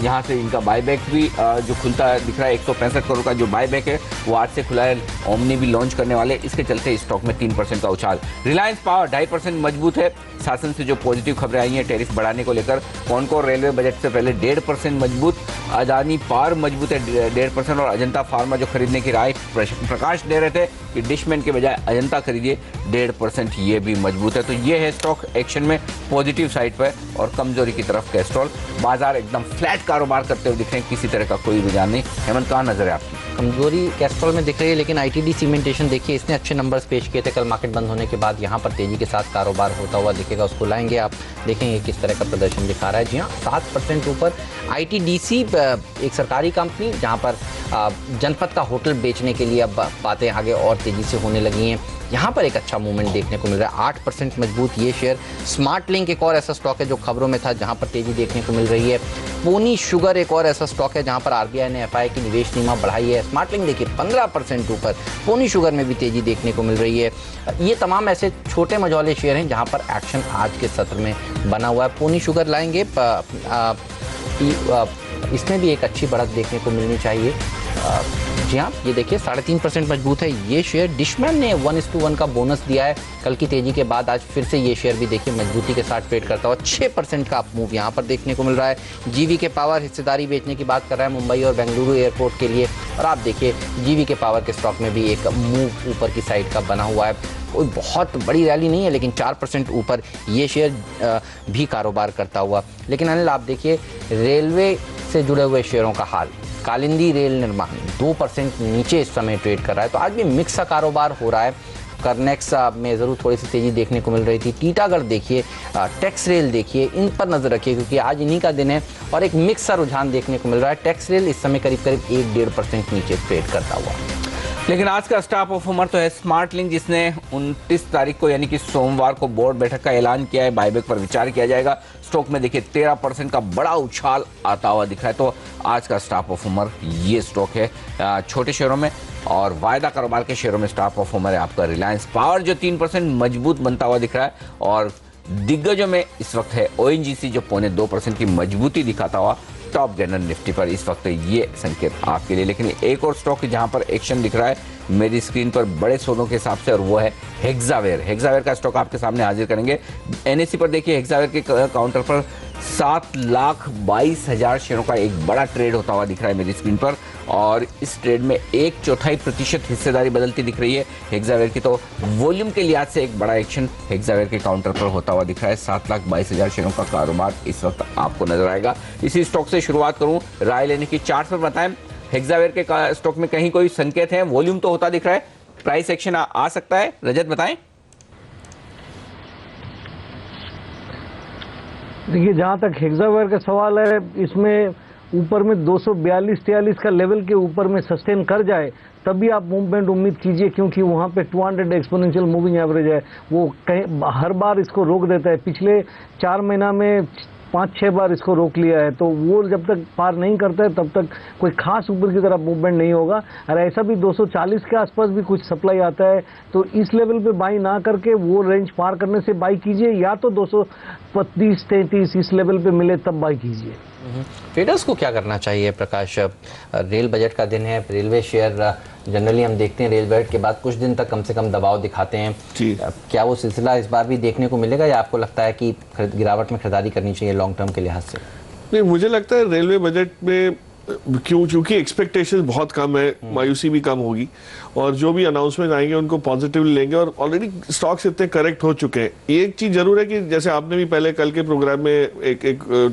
Speaker 1: यहाँ से इनका बायबैक भी जो खुलता है दिख रहा है। 165 करोड़ का जो बायबैक है वो आज से खुला है। ओमनी भी लॉन्च करने वाले, इसके चलते स्टॉक में 3% का उछाल। रिलायंस पावर 2.5% मजबूत है। शासन से जो पॉजिटिव खबरें आई हैं टैरिफ बढ़ाने को लेकर। कॉनकोर रेलवे बजट से पहले 1.5% मजबूत। अदानी पावर मजबूत है 1.5%। और अजंता फार्मा जो खरीदने की राय प्रकाश दे रहे थे कि डिशमैन के बजाय अजंता खरीदिए, 1.5% ये भी मजबूत है। तो ये है स्टॉक एक्शन में पॉजिटिव साइड पर, और कमजोरी की तरफ कैस्ट्रॉल। बाजार एकदम फ्लैट कारोबार करते हुए दिख रहे हैं, किसी तरह का कोई रुझान नहीं। हेमंत, कहाँ नजर है आपकी?
Speaker 4: कमजोरी कैस्ट्रॉल में दिख रही है, लेकिन ITD सीमेंटेशन देखिए, इसने अच्छे नंबर्स पेश किए थे कल मार्केट बंद होने के बाद। यहाँ पर तेजी के साथ कारोबार होता हुआ दिखेगा, उसको लाएंगे आप, देखेंगे किस तरह का प्रदर्शन दिखा रहा है। जी हाँ, 7% ऊपर। ITDC एक सरकारी कंपनी जहाँ पर जनपद का होटल बेचने के लिए अब बातें आगे और तेजी से होने लगी हैं, यहाँ पर एक अच्छा मूवमेंट देखने को मिल रहा है। 8% मजबूत ये शेयर। स्मार्ट लिंक एक और ऐसा स्टॉक है जो खबरों में था, जहाँ पर तेजी देखने को मिल रही है। पोनी शुगर एक और ऐसा स्टॉक है जहाँ पर RBI ने FI की निवेश सीमा बढ़ाई है। स्मार्ट लिंक देखिए 15% ऊपर। पोनी शुगर में भी तेजी देखने को मिल रही है। ये तमाम ऐसे छोटे मझौले शेयर हैं जहाँ पर एक्शन आज के सत्र में बना हुआ है। पोनी शुगर लाएंगे, इसमें भी एक अच्छी बढ़त देखने को मिलनी चाहिए। जी हाँ, ये देखिए 3.5% मजबूत है ये शेयर। डिशमैन ने 1:1 का बोनस दिया है कल की तेजी के बाद। आज फिर से ये शेयर भी देखिए मजबूती के साथ ट्रेड करता हुआ 6% का अप मूव यहाँ पर देखने को मिल रहा है। GVK पावर हिस्सेदारी बेचने की बात कर रहा है मुंबई और बेंगलुरु एयरपोर्ट के लिए, और आप देखिए GVK पावर के स्टॉक में भी एक मूव ऊपर की साइड का बना हुआ है। कोई बहुत बड़ी रैली नहीं है, लेकिन 4% ऊपर ये शेयर भी कारोबार करता हुआ। लेकिन अनिल, आप देखिए रेलवे से जुड़े हुए शेयरों का हाल। कालिंदी रेल निर्माण 2% नीचे इस समय ट्रेड कर रहा है, तो आज भी मिक्स सा कारोबार हो रहा है। करनेक्स में ज़रूर थोड़ी सी तेज़ी देखने को मिल रही थी। टीटागढ़ देखिए, टेक्स रेल देखिए, इन पर नज़र रखिए क्योंकि आज इन्हीं का दिन है और एक मिक्स सा रुझान देखने को मिल रहा है। टेक्स रेल इस समय करीब 1-1.5% नीचे ट्रेड करता हुआ।
Speaker 1: लेकिन आज का स्टार परफॉर्मर तो है स्मार्ट लिंक, जिसने 29 तारीख को यानी कि सोमवार को बोर्ड बैठक का ऐलान किया है। बायबैक पर विचार किया जाएगा। स्टॉक में देखिए 13% का बड़ा उछाल आता हुआ दिख रहा है। तो आज का स्टार परफॉर्मर ये स्टॉक है छोटे शेयरों में, और वायदा कारोबार के शेयरों में स्टार परफॉर्मर है आपका रिलायंस पावर जो 3% मजबूत बनता हुआ दिख रहा है। और दिग्गजों में इस वक्त है ONGC जो 0.2% की मजबूती दिखाता हुआ टॉप गेनर निफ्टी पर इस वक्त ये संकेत आपके लिए। लेकिन एक और स्टॉक जहां पर एक्शन दिख रहा है मेरी स्क्रीन पर बड़े सौदों के हिसाब से, और वो है हेक्सावेयर। हेक्सावेयर का स्टॉक आपके सामने हाजिर करेंगे। NSE पर देखिए हेक्सावेयर के काउंटर पर 7,22,000 शेयरों का एक बड़ा ट्रेड होता हुआ दिख रहा है मेरी स्क्रीन पर, और इस ट्रेड में 1/4% हिस्सेदारी बदलती दिख रही है हेक्सावेयर की। तो वॉल्यूम के लिहाज से एक बड़ा एक्शन हेक्सावेयर के काउंटर पर होता हुआ दिख रहा है। 7,22,000 शेयरों का कारोबार इस वक्त आपको नजर आएगा। इसी स्टॉक से शुरुआत करूं, राय लेने की। चार्ट पर बताएं हेक्सावेयर के स्टॉक में कहीं कोई संकेत है? वॉल्यूम तो होता दिख रहा है, प्राइस एक्शन आ सकता है। रजत बताएं।
Speaker 7: देखिए, जहाँ तक हेक्सावेयर का सवाल है, इसमें ऊपर में 242-43 का लेवल के ऊपर में सस्टेन कर जाए तभी आप मूवमेंट उम्मीद कीजिए, क्योंकि वहाँ पे 200 एक्सपोनेंशियल मूविंग एवरेज है, वो कहीं हर बार इसको रोक देता है। पिछले 4 महीना में 5-6 बार इसको रोक लिया है, तो वो जब तक पार नहीं करता है तब तक कोई खास ऊपर की तरफ मूवमेंट नहीं होगा। और ऐसा भी 240 के आसपास भी कुछ सप्लाई आता है, तो इस लेवल पे बाई ना करके वो रेंज पार करने से बाई कीजिए, या तो 232-33 इस लेवल पे मिले तब बाई कीजिए।
Speaker 4: ट्रेडर्स को क्या करना चाहिए प्रकाश? रेल बजट का दिन है, रेलवे शेयर जनरली हम देखते हैं रेल बजट के बाद कुछ दिन तक कम से कम दबाव दिखाते हैं
Speaker 3: जी।
Speaker 4: क्या वो सिलसिला इस बार भी देखने को मिलेगा, या आपको लगता है कि गिरावट में खरीदारी करनी चाहिए लॉन्ग टर्म के लिहाज से?
Speaker 3: नहीं, मुझे लगता है रेलवे बजट में क्योंकि एक्सपेक्टेशंस बहुत कम है, मायूसी भी कम होगी, और जो भी अनाउंसमेंट आएंगे उनको पॉजिटिवली लेंगे, और ऑलरेडी स्टॉक्स इतने करेक्ट हो चुके हैं। एक चीज जरूर है कि जैसे आपने भी पहले कल के प्रोग्राम में एक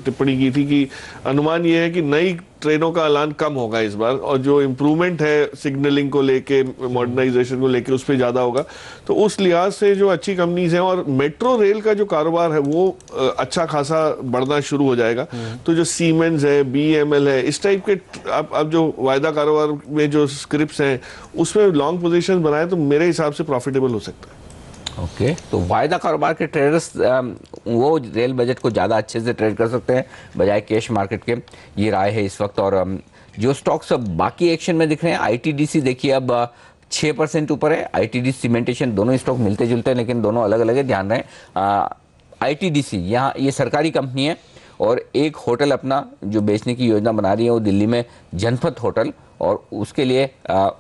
Speaker 3: टिप्पणी की थी कि अनुमान ये है कि नई ट्रेनों का ऐलान कम होगा इस बार, और जो इम्प्रूवमेंट है सिग्नलिंग को लेके, मॉडर्नाइजेशन को लेके, उस पर ज्यादा होगा। तो उस लिहाज से जो अच्छी कंपनीज हैं, और मेट्रो रेल का जो कारोबार है वो अच्छा खासा बढ़ना शुरू हो जाएगा। तो जो सीमेंस है, BEML है, इस टाइप के अब जो वायदा कारोबार में जो स्क्रिप्ट्स हैं उसमें लॉन्ग पोजीशन बनाए तो मेरे हिसाब से प्रॉफिटेबल हो सकता है।
Speaker 1: ओके, तो वायदा कारोबार के ट्रेडर्स वो रेल बजट को ज़्यादा अच्छे से ट्रेड कर सकते हैं बजाय कैश मार्केट के, ये राय है इस वक्त। और जो स्टॉक्स अब बाकी एक्शन में दिख रहे हैं, ITDC देखिए अब 6% ऊपर है, ITDC सीमेंटेशन, दोनों स्टॉक मिलते जुलते हैं लेकिन दोनों अलग अलग है, ध्यान रहे। ITDC यहाँ ये सरकारी कंपनी है, और एक होटल अपना जो बेचने की योजना बना रही है वो दिल्ली में जनपथ होटल, और उसके लिए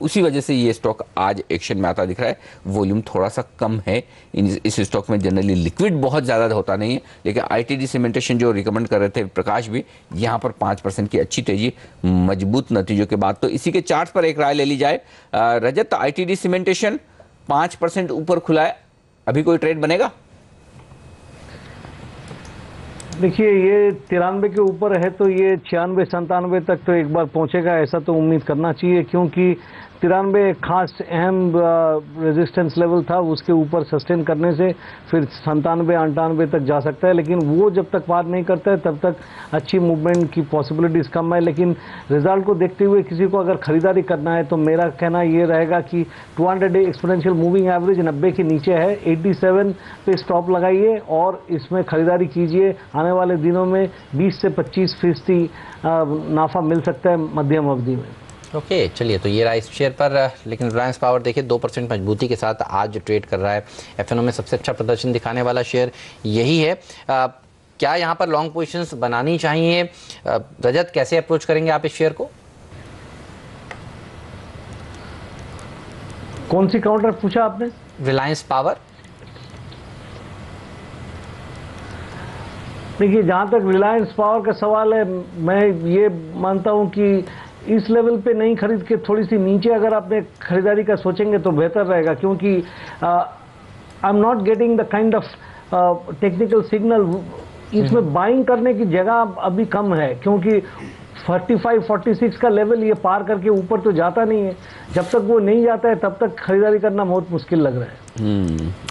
Speaker 1: उसी वजह से ये स्टॉक आज एक्शन में आता दिख रहा है। वॉल्यूम थोड़ा सा कम है इस स्टॉक में, जनरली लिक्विड बहुत ज़्यादा होता नहीं है, लेकिन ITD सीमेंटेशन जो रिकमेंड कर रहे थे प्रकाश भी, यहाँ पर 5% की अच्छी तेजी मजबूत नतीजों के बाद। तो इसी के चार्ट पर एक राय ले ली जाए। रजत, ITD सीमेंटेशन 5% ऊपर खुला है, अभी कोई ट्रेड बनेगा?
Speaker 7: देखिए, ये 93 के ऊपर है, तो ये 96-97 तक तो एक बार पहुंचेगा, ऐसा तो उम्मीद करना चाहिए, क्योंकि 93 खास अहम रेजिस्टेंस लेवल था, उसके ऊपर सस्टेन करने से फिर 97-98 तक जा सकता है, लेकिन वो जब तक पार नहीं करता है तब तक अच्छी मूवमेंट की पॉसिबिलिटीज कम है। लेकिन रिजल्ट को देखते हुए किसी को अगर खरीदारी करना है तो मेरा कहना ये रहेगा कि 200 एक्सपोनेंशियल मूविंग एवरेज 90 के नीचे है, 87 पे स्टॉप लगाइए और इसमें खरीदारी कीजिए। आने वाले दिनों में 20 से 25% नाफा मिल सकता है मध्यम अवधि में।
Speaker 4: ओके, चलिए, तो ये रहा इस शेयर पर। लेकिन रिलायंस पावर देखिए 2% मजबूती के साथ आज ट्रेड कर रहा है। FNO में सबसे अच्छा प्रदर्शन दिखाने वाला शेयर यही है। क्या यहाँ पर लॉन्ग पोजीशंस बनानी चाहिए? रजत, कैसे अप्रोच करेंगे आप इस शेयर को?
Speaker 7: कौन सी काउंटर पूछा आपने?
Speaker 4: रिलायंस पावर।
Speaker 7: देखिए, जहाँ तक रिलायंस पावर का सवाल है, मैं ये मानता हूँ कि इस लेवल पे नहीं खरीद के थोड़ी सी नीचे अगर आपने खरीदारी का सोचेंगे तो बेहतर रहेगा, क्योंकि I am not getting the kind of technical signal. इसमें बाइंग करने की जगह अभी कम है, क्योंकि 45-46 का लेवल ये पार करके ऊपर तो जाता नहीं है। जब तक वो नहीं जाता है तब तक खरीदारी करना बहुत मुश्किल लग रहा है।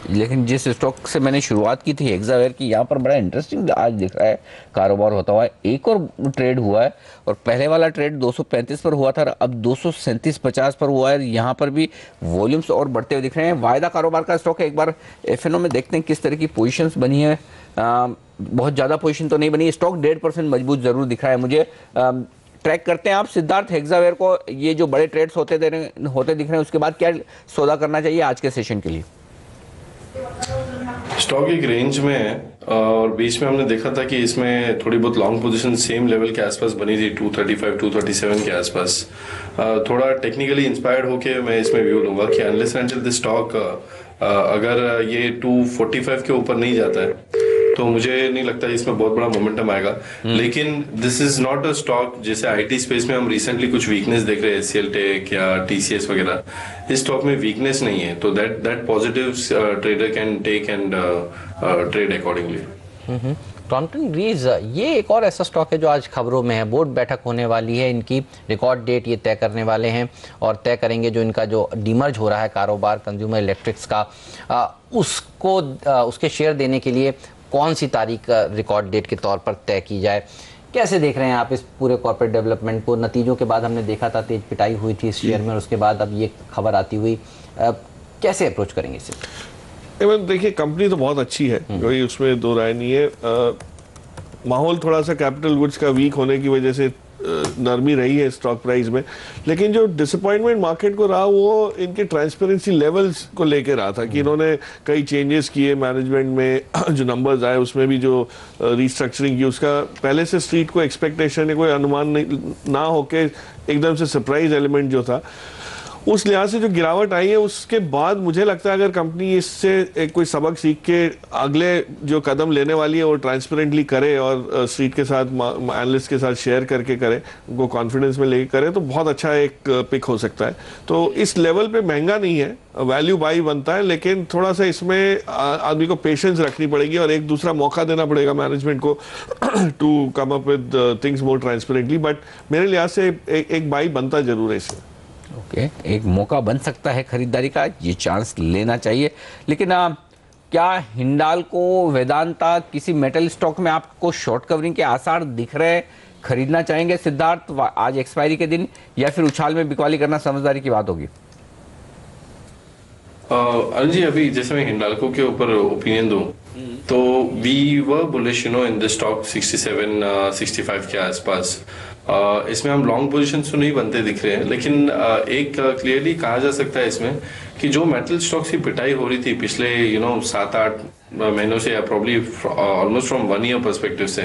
Speaker 1: लेकिन जिस स्टॉक से मैंने शुरुआत की थी हेक्सावेयर की, यहाँ पर बड़ा इंटरेस्टिंग आज दिख रहा है कारोबार होता हुआ। एक और ट्रेड हुआ है, और पहले वाला ट्रेड 235 पर हुआ था, अब 237.50 पर हुआ है। यहाँ पर भी वॉल्यूम्स और बढ़ते हुए दिख रहे हैं। वायदा कारोबार का स्टॉक है, एक बार FNO में देखते हैं किस तरह की पोजीशंस बनी है। बहुत ज़्यादा पोजीशन तो नहीं बनी, स्टॉक 1.5% मजबूत जरूर दिख रहा है मुझे। ट्रैक करते हैं आप सिद्धार्थ हेक्सावेयर को, ये जो बड़े ट्रेड्स होते दिख रहे हैं, उसके बाद क्या सौदा करना चाहिए आज के सेशन के लिए?
Speaker 2: स्टॉक एक रेंज में है, और बीच में हमने देखा था कि इसमें थोड़ी बहुत लॉन्ग पोजीशन सेम लेवल के आसपास बनी थी, 235-237 के आसपास। थोड़ा टेक्निकली इंस्पायर्ड होके मैं इसमें व्यू लूंगा कि unless and until this stock अगर ये 245 के ऊपर नहीं जाता है तो मुझे नहीं लगता इसमें बहुत बड़ा मोमेंटम आएगा। लेकिन this is not a stock जैसे IT स्पेस में हम रिसेंटली कुछ वीकनेस देख रहे हैं, SCL टेक या TCS वगैरह, इस स्टॉक में वीकनेस नहीं है, तो that positive trader can take and trade accordingly.
Speaker 4: Crompton Greaves ये एक और ऐसा स्टॉक है जो आज खबरों में है। बोर्ड बैठक होने वाली है, इनकी रिकॉर्ड डेट ये तय करने वाले हैं, और तय करेंगे जो इनका जो डीमर्ज हो रहा है कारोबार कंज्यूमर इलेक्ट्रिक्स का, उसके शेयर देने के लिए कौन सी तारीख रिकॉर्ड डेट के तौर पर तय की जाए? कैसे देख रहे हैं आप इस पूरे कॉर्पोरेट डेवलपमेंट को? नतीजों के बाद हमने देखा था तेज पिटाई हुई थी इस शेयर में, और उसके बाद अब ये खबर आती हुई, कैसे अप्रोच करेंगे इसे?
Speaker 3: देखिए, कंपनी तो बहुत अच्छी है, कोई उसमें दो राय नहीं है। माहौल थोड़ा सा कैपिटल गुड्स का वीक होने की वजह से नरमी रही है स्टॉक प्राइस में, लेकिन जो डिसअपॉइंटमेंट मार्केट को रहा वो इनके ट्रांसपेरेंसी लेवल्स को लेकर रहा था कि इन्होंने कई चेंजेस किए मैनेजमेंट में, जो नंबर्स आए उसमें भी जो रिस्ट्रक्चरिंग की, उसका पहले से स्ट्रीट को एक्सपेक्टेशन है, कोई अनुमान ना होके एकदम से सरप्राइज एलिमेंट जो था, उस लिहाज से जो गिरावट आई है उसके बाद मुझे लगता है अगर कंपनी इससे एक कोई सबक सीख के अगले जो कदम लेने वाली है वो ट्रांसपेरेंटली करे और स्ट्रीट के साथ, एनालिस्ट के साथ शेयर करके करे, उनको कॉन्फिडेंस में लेके करे, तो बहुत अच्छा एक पिक हो सकता है। तो इस लेवल पे महंगा नहीं है, वैल्यू बाई बनता है, लेकिन थोड़ा सा इसमें आदमी को पेशेंस रखनी पड़ेगी और एक दूसरा मौका देना पड़ेगा मैनेजमेंट को to come up with things more transparently. But मेरे लिहाज से एक बाई बनता जरूर है इसमें।
Speaker 1: ओके, एक मौका बन सकता है खरीदारी का, ये चांस लेना चाहिए। लेकिन क्या हिंडाल्को, वेदांता, किसी मेटल स्टॉक में आपको शॉर्ट कवरिंग के आसार दिख रहे हैं? खरीदना चाहेंगे सिद्धार्थ आज एक्सपायरी के दिन, या फिर उछाल में बिकवाली करना समझदारी की बात होगी?
Speaker 2: अरुण जी, अभी जैसे मैं हिंडाल्को के ऊपर ओपिनियन दूं तो we were bullish in the stock 67 65 के आसपास। इसमें हम लॉन्ग पोजीशन तो नहीं बनते दिख रहे हैं, लेकिन एक क्लियरली कहा जा सकता है इसमें कि जो मेटल स्टॉक्स की पिटाई हो रही थी पिछले 7-8 महीनों से, या probably almost from 1 year perspective से,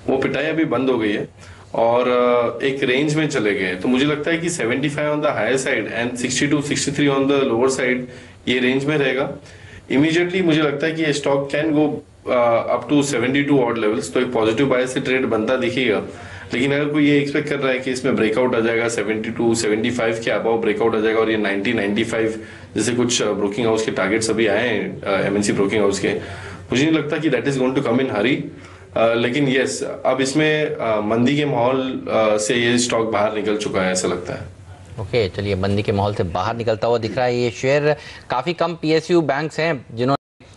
Speaker 2: वो पिटाई अभी बंद हो गई है और एक रेंज में चले गए। तो मुझे लगता है कि 75 on the higher side and 62-63 on the lower side, ये रेंज में रहेगा। इमीडिएटली मुझे लगता है कि ये stock can go up to 72 odd levels, तो एक पॉजिटिव बायस से ट्रेड बनता दिखेगा। लेकिन अगर कोई ये एक्सपेक्ट कर रहा है कि इसमें ब्रेकआउट आ जाएगा 72-75 के अबाव ब्रेकआउट आ जाएगा और ये 90-95 जैसे कुछ ब्रोकिंग हाउस के टारगेट्स अभी आए हैं एमएनसी ब्रोकिंग हाउस के, मुझे नहीं लगता कि that is going to come in hurry. लेकिन यस, अब इसमें मंदी के माहौल से ये स्टॉक बाहर निकल चुका है, ऐसा लगता है।
Speaker 4: ओके, चलिए, मंदी के माहौल से बाहर निकलता हुआ दिख रहा है ये शेयर। काफ़ी कम पीएसयू बैंक्स हैं जिन्होंने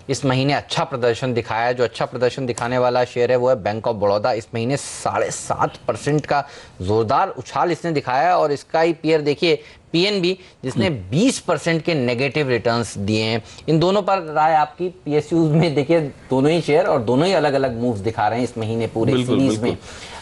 Speaker 4: इस महीने अच्छा प्रदर्शन दिखाया है। जो अच्छा प्रदर्शन दिखाने वाला शेयर है वो है बैंक ऑफ बड़ौदा। इस महीने 7.5% का जोरदार उछाल इसने दिखाया है, और इसका ही पेयर देखिए पीएनबी, जिसने 20% के नेगेटिव रिटर्न्स दिए हैं। इन दोनों पर राय आपकी? पीएसयूज में देखिए दोनों ही शेयर और दोनों ही अलग अलग मूव्स दिखा रहे हैं इस महीने पूरे सीरीज में।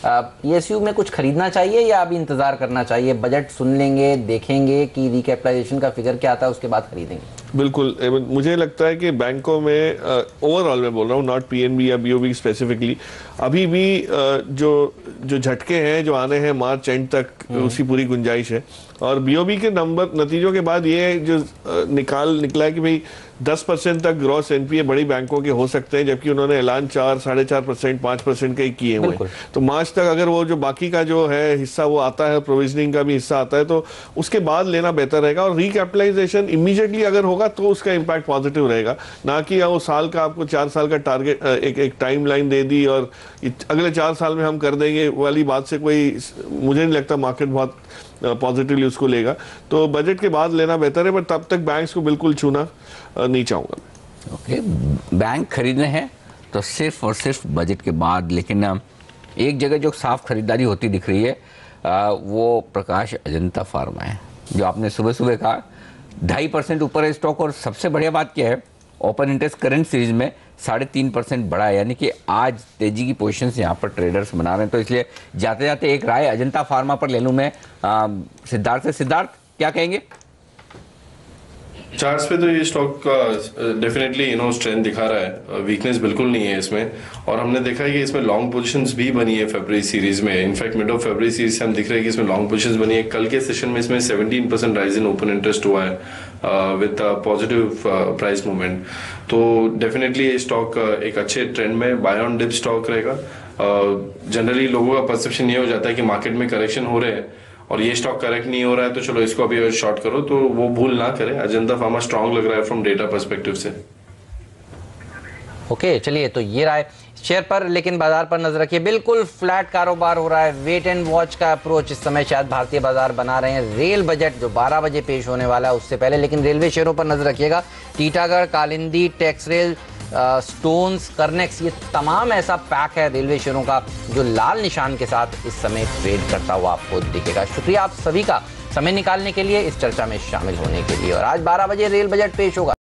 Speaker 4: पीएसयू में कुछ खरीदना चाहिए या अभी इंतजार करना चाहिए? बजट सुन लेंगे, देखेंगे कि रिकैपिटलाइजेशन का फिगर क्या आता है, उसके बाद खरीदेंगे?
Speaker 3: बिल्कुल, मुझे लगता है कि बैंकों में ओवरऑल मैं बोल रहा हूँ, नॉट पीएनबी या बीओबी स्पेसिफिकली, अभी भी जो झटके हैं जो आने हैं मार्च एंड तक, उसकी पूरी गुंजाइश है। और बीओबी के नतीजों के बाद ये जो निकला है कि भाई 10% तक ग्रॉस एनपीए बड़ी बैंकों के हो सकते हैं, जबकि उन्होंने ऐलान 4-4.5%, 5% के किए हुए हैं। तो मार्च तक अगर वो जो बाकी का जो है हिस्सा वो आता है, प्रोविजनिंग का भी हिस्सा आता है, तो उसके बाद लेना बेहतर रहेगा। और रिकैपिटलाइजेशन इमीडिएटली अगर होगा तो उसका इम्पैक्ट पॉजिटिव रहेगा, ना कि वो साल का आपको 4 साल का टारगेट, एक टाइम लाइन दे दी और अगले 4 साल में हम कर देंगे वाली बात से कोई, मुझे नहीं लगता मार्केट बहुत पॉजिटिवली उसको लेगा। तो बजट के बाद लेना बेहतर है, पर तब तक बैंक्स को बिल्कुल छूना नहीं चाहूंगा।
Speaker 1: ओके, बैंक खरीदने हैं तो सिर्फ और सिर्फ बजट के बाद। लेकिन एक जगह जो साफ खरीदारी होती दिख रही है वो प्रकाश अजंता फार्मा है, जो आपने सुबह सुबह कहा 2.5% ऊपर है स्टॉक। और सबसे बढ़िया बात क्या है, ओपन इंटरेस्ट करंट सीरीज में 3.5% बढ़ा है, यानी कि आज तेजी की पोजीशंस यहाँ पर ट्रेडर्स बना रहे हैं। तो इसलिए जाते जाते एक राय अजंता फार्मा पर ले लूँ मैं सिद्धार्थ से। सिद्धार्थ, क्या कहेंगे?
Speaker 2: चार्ट्स पे तो ये स्टॉक डेफिनेटली स्ट्रेंथ दिखा रहा है, वीकनेस बिल्कुल नहीं है इसमें। और हमने देखा है कि इसमें लॉन्ग पोजीशंस भी बनी है फरवरी सीरीज में। In fact mid of February series से हम दिख रहे हैं कि इसमें लॉन्ग पोजीशंस बनी है। कल के सेशन में इसमें 17% राइज इन ओपन इंटरेस्ट हुआ है विद पॉजिटिव प्राइस मूवमेंट। तो डेफिनेटली ये स्टॉक एक अच्छे ट्रेंड में बाय ऑन डिप स्टॉक रहेगा। जनरली लोगों का परसेप्शन ये हो जाता है कि मार्केट में करेक्शन हो रहे हैं और ये स्टॉक करेक्ट नहीं हो रहा है, तो चलो इसको अभी शॉर्ट करो, तो वो भूल ना करें। अजंता फार्मा स्ट्रांग लग रहा है फ्रॉम डेटा पर्सपेक्टिव से।
Speaker 4: ओके, चलिए, तो ये राय शेयर पर। लेकिन बाजार पर नजर रखिए, बिल्कुल फ्लैट कारोबार हो रहा है। वेट एंड वॉच का अप्रोच इस समय शायद भारतीय बाजार बना रहे हैं। रेल बजट जो 12 बजे पेश होने वाला है उससे पहले, लेकिन रेलवे शेयरों पर नजर रखिएगा। Titagarh, Kalindi, Tex Rail, Stones, Kernex, ये तमाम ऐसा पैक है रेलवे शेयरों का जो लाल निशान के साथ इस समय ट्रेड करता हुआ आपको दिखेगा। शुक्रिया आप सभी का समय निकालने के लिए, इस चर्चा में शामिल होने के लिए। और आज 12 बजे रेल बजट पेश होगा।